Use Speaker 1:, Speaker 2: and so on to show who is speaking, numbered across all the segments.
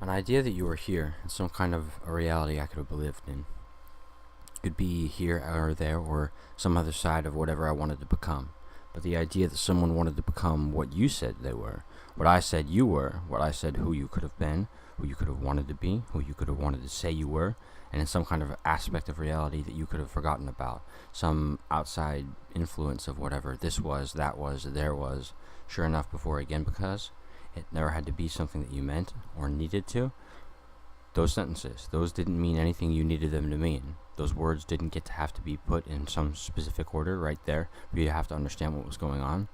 Speaker 1: An idea that you were here in some kind of a reality I could have believed in. Could be here or there or some other side of whatever I wanted to become. But the idea that someone wanted to become what you said they were, what I said you were, what I said who you could have been, who you could have wanted to be, who you could have wanted to say you were, and in some kind of aspect of reality that you could have forgotten about, some outside influence of whatever this was, that was, there was, sure enough before again because it never had to be something that you meant or needed to. Those sentences, those didn't mean anything you needed them to mean. Those words didn't get to have to be put in some specific order right there for you to have to understand what was going on.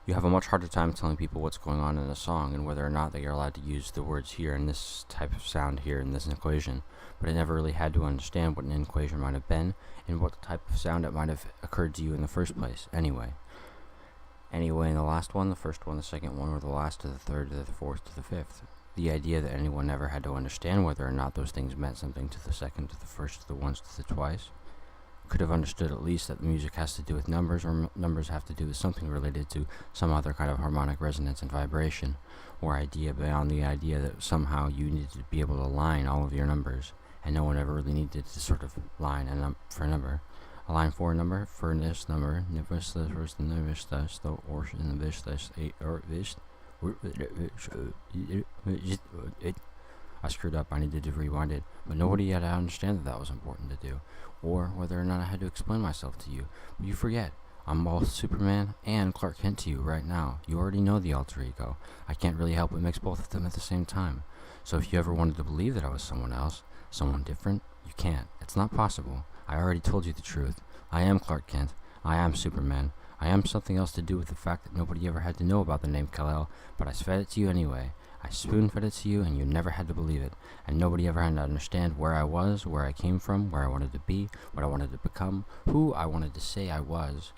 Speaker 1: You have a much harder time telling people what's going on in a song and whether or not they are allowed to use the words here in this type of sound here in this equation, but I never really had to understand what an equation might have been and what type of sound it might have occurred to you in the first place, anyway. Anyway, in the last one, the first one, the second one, or the last to the third to the fourth to the fifth. The idea that anyone ever had to understand whether or not those things meant something to the second, to the first, to the once, to the twice. Could have understood at least that the music has to do with numbers, or numbers have to do with something related to some other kind of harmonic resonance and vibration, or idea beyond the idea that somehow you needed to be able to line all of your numbers, and no one ever really needed to sort of line for a number. A line for a number, for this number, nivus, the first, and the vish, thus, the or, and the vish, thus, or vish. I screwed up, I needed to rewind it, but nobody had to understand that was important to do, or whether or not I had to explain myself to you. But you forget, I'm both Superman and Clark Kent to you right now. You already know the alter ego. I can't really help but mix both of them at the same time. So if you ever wanted to believe that I was someone else, someone different, you can't. It's not possible. I already told you the truth. I am Clark Kent. I am Superman. I am something else to do with the fact that nobody ever had to know about the name Kal-El, but I fed it to you anyway. I spoon-fed it to you, and you never had to believe it, and nobody ever had to understand where I was, where I came from, where I wanted to be, what I wanted to become, who I wanted to say I was.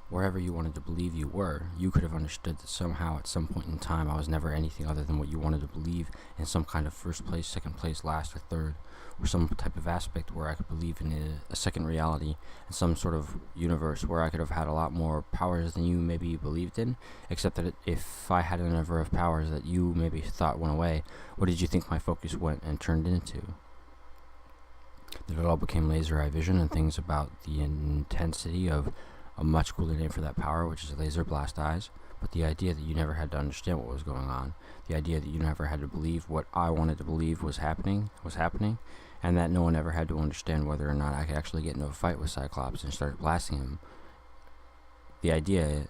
Speaker 1: Wherever you wanted to believe you were, you could have understood that somehow at some point in time I was never anything other than what you wanted to believe in some kind of first place, second place, last, or third, or some type of aspect where I could believe in a second reality, in some sort of universe where I could have had a lot more powers than you maybe believed in, except that if I had a number of powers that you maybe thought went away, what did you think my focus went and turned into? That it all became laser eye vision and things about the intensity of a much cooler name for that power, which is laser blast eyes, but the idea that you never had to understand what was going on, the idea that you never had to believe what I wanted to believe was happening, and that no one ever had to understand whether or not I could actually get into a fight with Cyclops and start blasting him. The idea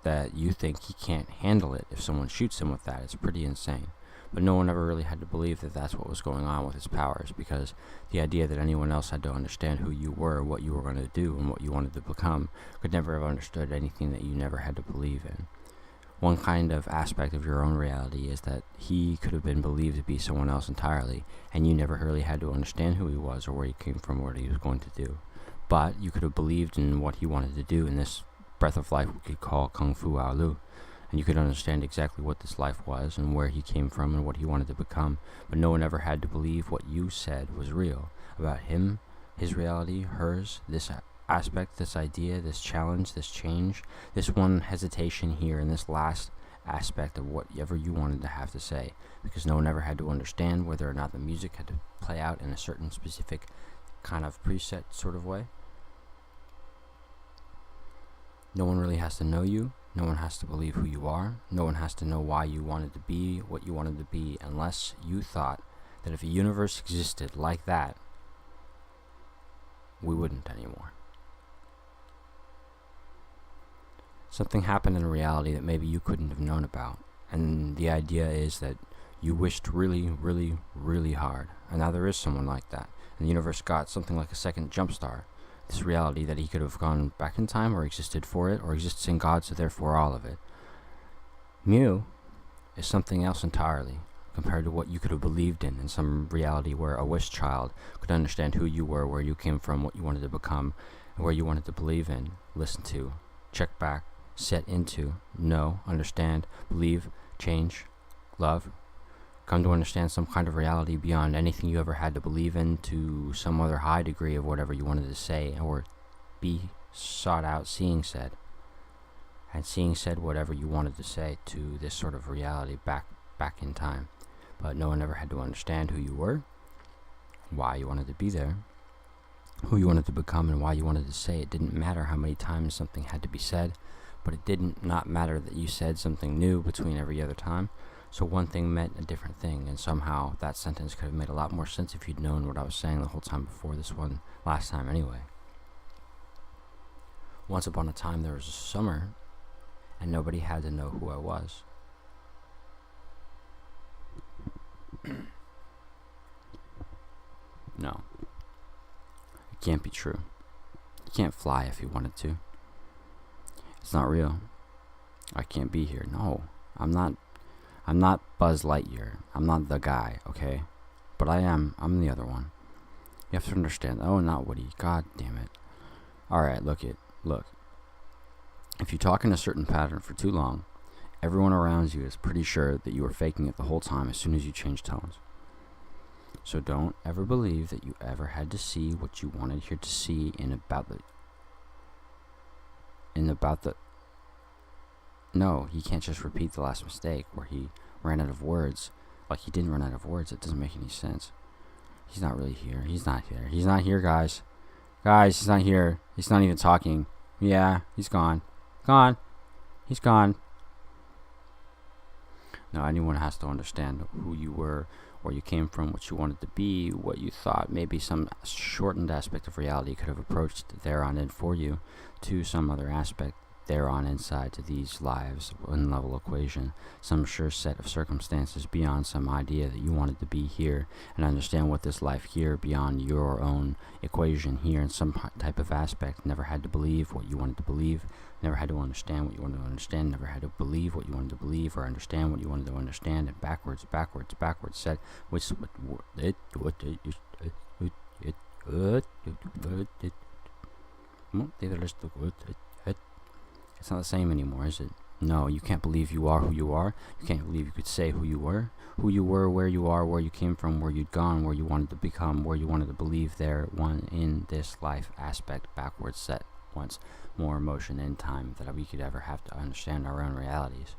Speaker 1: that you think he can't handle it if someone shoots him with that is pretty insane. But no one ever really had to believe that that's what was going on with his powers, because the idea that anyone else had to understand who you were, what you were going to do, and what you wanted to become could never have understood anything that you never had to believe in. One kind of aspect of your own reality is that he could have been believed to be someone else entirely, and you never really had to understand who he was or where he came from or what he was going to do. But you could have believed in what he wanted to do in this breath of life we could call Kung Fu Aolu. And you could understand exactly what this life was and where he came from and what he wanted to become, but no one ever had to believe what you said was real about him, his reality, hers, this aspect, this idea, this challenge, this change, this one hesitation here, and this last aspect of whatever you wanted to have to say, because no one ever had to understand whether or not the music had to play out in a certain specific kind of preset sort of way. No one really has to know you. No one has to believe who you are. No one has to know why you wanted to be what you wanted to be, unless you thought that if a universe existed like that, we wouldn't anymore. Something happened in reality that maybe you couldn't have known about, and the idea is that you wished really, really, really hard, and now there is someone like that, and the universe got something like a second jump star. This reality that he could have gone back in time or existed for it or exists in God, so therefore all of it. Mu is something else entirely compared to what you could have believed in some reality where a wish child could understand who you were, where you came from, what you wanted to become, and where you wanted to believe in, listen to, check back, set into, know, understand, believe, change, love, come to understand some kind of reality beyond anything you ever had to believe in, to some other high degree of whatever you wanted to say or be sought out seeing said, and seeing said whatever you wanted to say to this sort of reality back back in time. But no one ever had to understand who you were, why you wanted to be there, who you wanted to become, and why you wanted to say. It didn't matter how many times something had to be said, but it didn't not matter that you said something new between every other time. So one thing meant a different thing, and somehow that sentence could have made a lot more sense if you'd known what I was saying the whole time before this one last time anyway. Once upon a time there was a summer, and nobody had to know who I was. No. It can't be true. You can't fly if you wanted to. It's not real. I can't be here. No. I'm not Buzz Lightyear. I'm not the guy, okay? But I am. I'm the other one. You have to understand. Oh, not Woody. God damn it. Alright, look. If you talk in a certain pattern for too long, everyone around you is pretty sure that you were faking it the whole time as soon as you change tones. So don't ever believe that you ever had to see what you wanted here to see No, he can't just repeat the last mistake where he ran out of words. Like he didn't run out of words. It doesn't make any sense. He's not really here. He's not here. He's not here, guys. Guys, he's not here. He's not even talking. Yeah, he's gone. He's gone. No, anyone has to understand who you were, where you came from, what you wanted to be, what you thought maybe some shortened aspect of reality could have approached there on in for you to some other aspect there on inside to these lives in level equation, some sure set of circumstances beyond some idea that you wanted to be here and understand what this life here beyond your own equation here in some type of aspect. Never had to believe what you wanted to believe, never had to understand what you wanted to understand, never had to believe what you wanted to believe or understand what you wanted to understand, and backwards said which it's not the same anymore, is it? No, you can't believe you are who you are. You can't believe you could say who you were, where you are, where you came from, where you'd gone, where you wanted to become, where you wanted to believe there, one in this life aspect, backwards set once more motion in time that we could ever have to understand our own realities.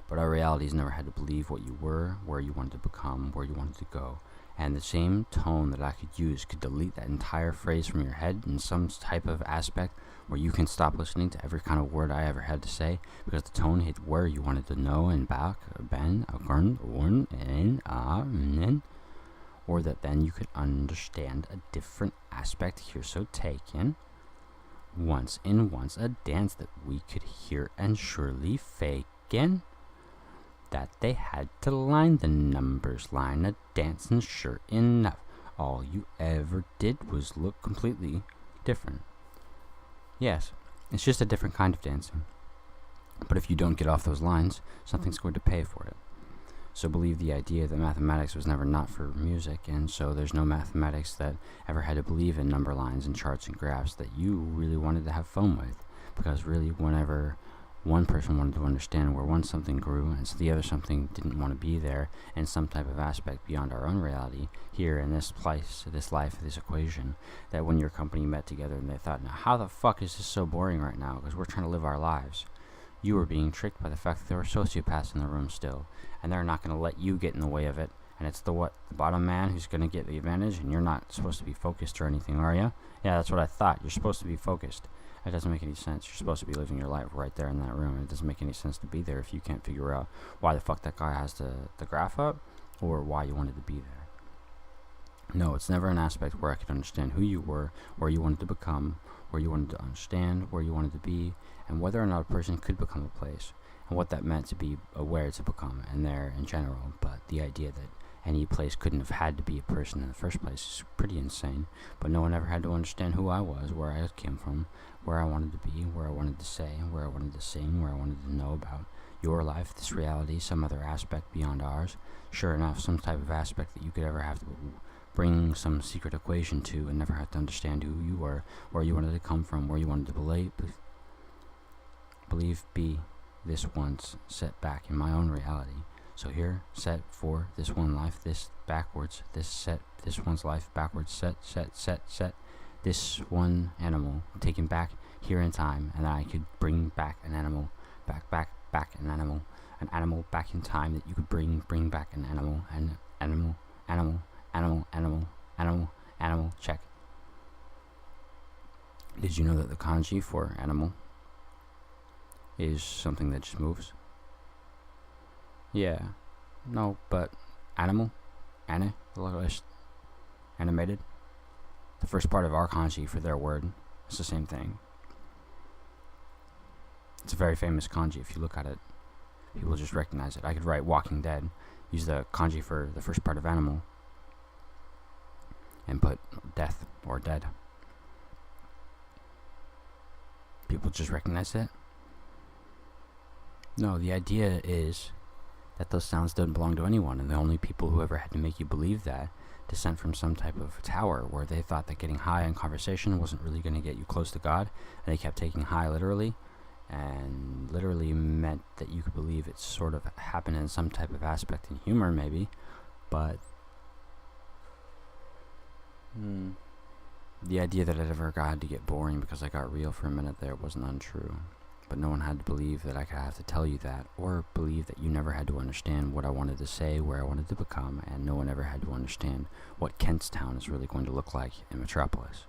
Speaker 1: But our realities never had to believe what you were, where you wanted to become, where you wanted to go. And the same tone that I could use could delete that entire phrase from your head in some type of aspect where you can stop listening to every kind of word I ever had to say because the tone hit where you wanted to know and back, ben, or that then you could understand a different aspect here. So taken once a dance that we could hear and surely faken. That they had to line the numbers line a dance, and sure enough all you ever did was look completely different. Yes, it's just a different kind of dancing, but if you don't get off those lines, something's going to pay for it. So believe the idea that mathematics was never not for music, and so there's no mathematics that ever had to believe in number lines and charts and graphs that you really wanted to have fun with, because really whenever one person wanted to understand where one something grew and so the other something didn't want to be there in some type of aspect beyond our own reality here in this place, this life, this equation, that when your company met together and they thought, now how the fuck is this so boring right now because we're trying to live our lives, you were being tricked by the fact that there were sociopaths in the room still, and they're not going to let you get in the way of it, and it's the bottom man who's going to get the advantage, and you're not supposed to be focused or anything, are you? Yeah, that's what I thought. You're supposed to be focused. It doesn't make any sense. You're supposed to be living your life right there in that room. It doesn't make any sense to be there if you can't figure out why the fuck that guy has the graph up or why you wanted to be there. No, it's never an aspect where I could understand who you were, where you wanted to become, where you wanted to understand, where you wanted to be, and whether or not a person could become a place, and what that meant to be aware to become, and there in general. But the idea that any place couldn't have had to be a person in the first place is pretty insane. But no one ever had to understand who I was, where I came from, where I wanted to be, where I wanted to say, where I wanted to sing, where I wanted to know about your life, this reality, some other aspect beyond ours. Sure enough, some type of aspect that you could ever have to bring some secret equation to and never have to understand who you were, where you wanted to come from, where you wanted to believe be this once set back in my own reality. So here, set for this one life, this backwards, this set, this one's life backwards, set, this one animal taken back here in time, and I could bring back an animal, back an animal, an animal back in time that you could bring back an animal, and animal, check. Did you know that the kanji for animal is something that just moves? Yeah. No, but animal? Animated? The first part of our kanji for their word is the same thing. It's a very famous kanji. If you look at it, people just recognize it. I could write Walking Dead, use the kanji for the first part of animal, and put death or dead. People just recognize it. No, the idea is that those sounds don't belong to anyone, and the only people who ever had to make you believe that descent from some type of tower where they thought that getting high in conversation wasn't really going to get you close to God, and they kept taking high literally, and literally meant that you could believe it sort of happened in some type of aspect in humor maybe, but the idea that it ever got to get boring because I got real for a minute there wasn't untrue. But no one had to believe that I could have to tell you that, or believe that you never had to understand what I wanted to say, where I wanted to become, and no one ever had to understand what Kentstown is really going to look like in Metropolis.